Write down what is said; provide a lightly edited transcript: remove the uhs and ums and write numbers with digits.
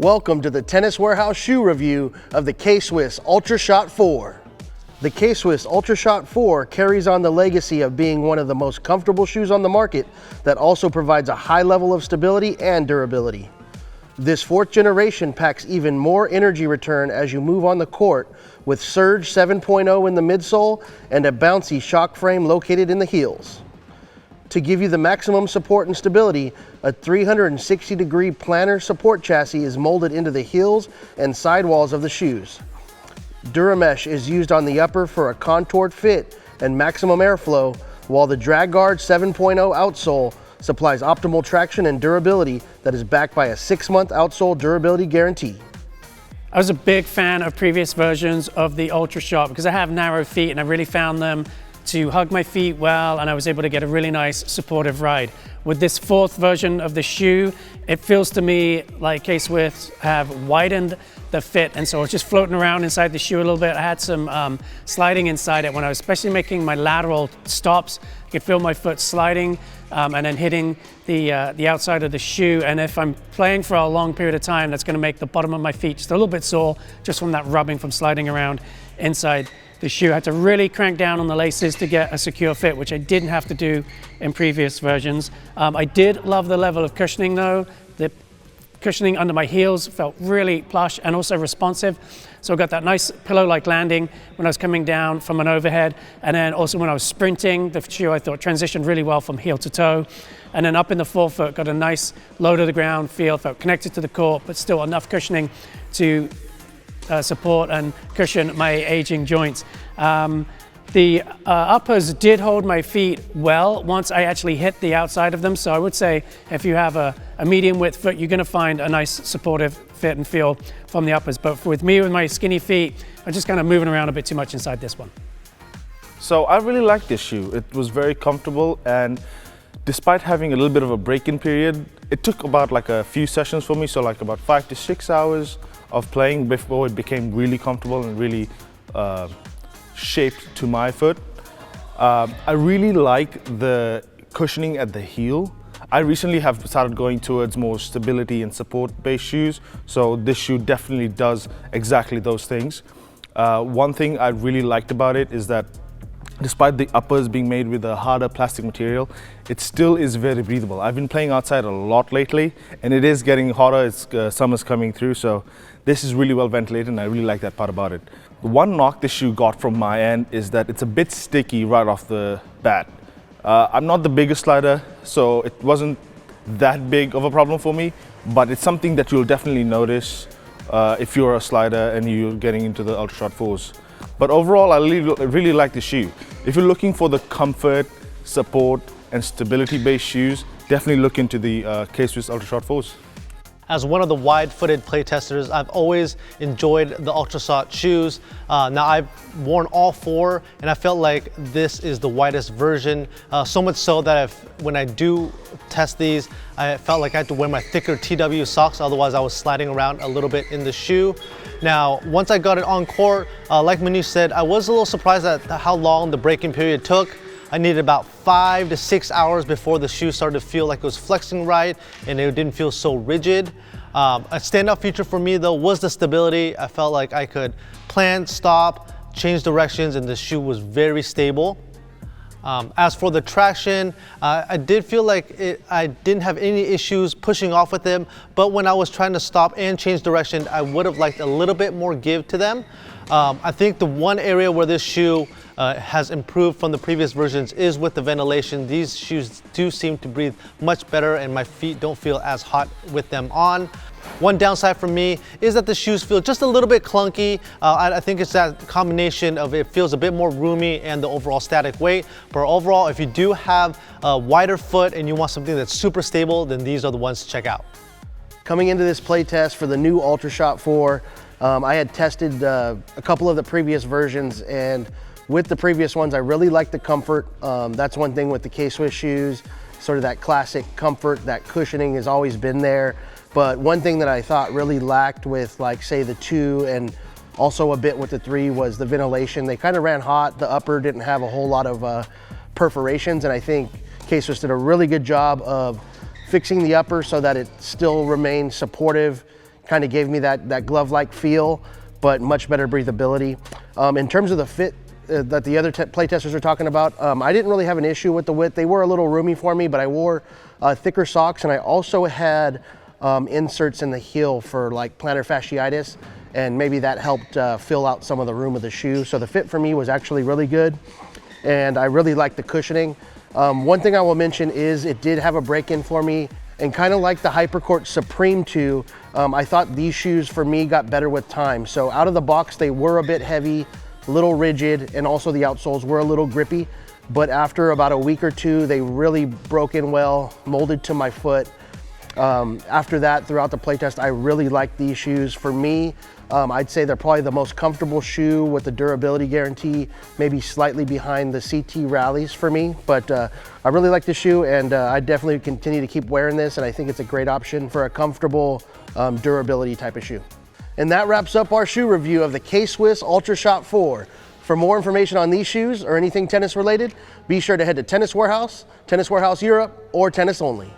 Welcome to the Tennis Warehouse shoe review of the KSwiss Ultrashot 4. The KSwiss Ultrashot 4 carries on the legacy of being one of the most comfortable shoes on the market that also provides a high level of stability and durability. This fourth generation packs even more energy return as you move on the court with Surge 7.0 in the midsole and a bouncy shock frame located in the heels. To give you the maximum support and stability, a 360-degree plantar support chassis is molded into the heels and sidewalls of the shoes. Duramesh is used on the upper for a contoured fit and maximum airflow, while the Dragguard 7.0 outsole supplies optimal traction and durability that is backed by a 6-month outsole durability guarantee. I was a big fan of previous versions of the Ultrashot because I have narrow feet and I really found them to hug my feet well, and I was able to get a really nice supportive ride. With this fourth version of the shoe, it feels to me like KSwiss have widened the fit, and so I was just floating around inside the shoe a little bit. I had some sliding inside it when I was especially making my lateral stops. I could feel my foot sliding and then hitting the outside of the shoe, and if I'm playing for a long period of time, that's going to make the bottom of my feet just a little bit sore just from that rubbing from sliding around inside the shoe. I had to really crank down on the laces to get a secure fit, which I didn't have to do in previous versions. I did love the level of cushioning though. The cushioning under my heels felt really plush and also responsive. So I got that nice pillow-like landing when I was coming down from an overhead. And then also when I was sprinting, the shoe I thought transitioned really well from heel to toe. And then up in the forefoot, got a nice low to the ground feel, felt connected to the court, but still enough cushioning to support and cushion my aging joints. The uppers did hold my feet well once I actually hit the outside of them. So I would say if you have a medium width foot, you're gonna find a nice supportive fit and feel from the uppers. But with me, with my skinny feet, I'm just kind of moving around a bit too much inside this one. So I really like this shoe. It was very comfortable, and despite having a little bit of a break-in period, it took about like a few sessions for me. So like about 5 to 6 hours of playing before it became really comfortable and really shaped to my foot. I really like the cushioning at the heel. I recently have started going towards more stability and support-based shoes, so this shoe definitely does exactly those things. One thing I really liked about it is that despite the uppers being made with a harder plastic material, it still is very breathable. I've been playing outside a lot lately, and it is getting hotter. It's summer's coming through, so this is really well ventilated, and I really like that part about it. The one knock this shoe got from my end is that it's a bit sticky right off the bat. I'm not the biggest slider, so it wasn't that big of a problem for me, but it's something that you'll definitely notice if you're a slider and you're getting into the Ultrashot 4s. But overall, I really like the shoe. If you're looking for the comfort, support, and stability-based shoes, definitely look into the KSwiss Ultrashot 4s. As one of the wide-footed playtesters, I've always enjoyed the Ultrashot shoes. Now I've worn all 4, and I felt like this is the widest version. So much so that when I do test these, I felt like I had to wear my thicker TW socks, otherwise I was sliding around a little bit in the shoe. Now, once I got it on court, like Munish said, I was a little surprised at how long the break-in period took. I needed about 5 to 6 hours before the shoe started to feel like it was flexing right and it didn't feel so rigid. A standout feature for me though was the stability. I felt like I could plant, stop, change directions, and the shoe was very stable. As for the traction, I did feel like I didn't have any issues pushing off with them, but when I was trying to stop and change direction, I would have liked a little bit more give to them. I think the one area where this shoe has improved from the previous versions is with the ventilation. These shoes do seem to breathe much better, and my feet don't feel as hot with them on. One downside for me is that the shoes feel just a little bit clunky. I think it's that combination of it feels a bit more roomy and the overall static weight. But overall, if you do have a wider foot and you want something that's super stable, then these are the ones to check out. Coming into this play test for the new Ultrashot 4, I had tested a couple of the previous versions, and with the previous ones, I really liked the comfort. That's one thing with the KSwiss shoes, sort of that classic comfort, that cushioning has always been there. But one thing that I thought really lacked with, like, say, the 2 and also a bit with the 3 was the ventilation. They kind of ran hot. The upper didn't have a whole lot of perforations, and I think KSwiss did a really good job of fixing the upper so that it still remains supportive, kind of gave me that glove-like feel, but much better breathability. In terms of the fit that the other play testers are talking about, I didn't really have an issue with the width. They were a little roomy for me, but I wore thicker socks, and I also had inserts in the heel for like plantar fasciitis, and maybe that helped fill out some of the room of the shoe. So the fit for me was actually really good, and I really liked the cushioning. One thing I will mention is it did have a break-in for me, and kind of like the Hardcourt Supreme 2, I thought these shoes for me got better with time. So out of the box, they were a bit heavy, a little rigid, and also the outsoles were a little grippy. But after about a week or two, they really broke in well, molded to my foot. After that, throughout the playtest, I really liked these shoes. For me, I'd say they're probably the most comfortable shoe with the durability guarantee, maybe slightly behind the CT rallies for me. But I really like this shoe, and I definitely continue to keep wearing this, and I think it's a great option for a comfortable durability type of shoe. And that wraps up our shoe review of the KSwiss Ultrashot 4. For more information on these shoes or anything tennis related, be sure to head to Tennis Warehouse, Tennis Warehouse Europe, or Tennis Only.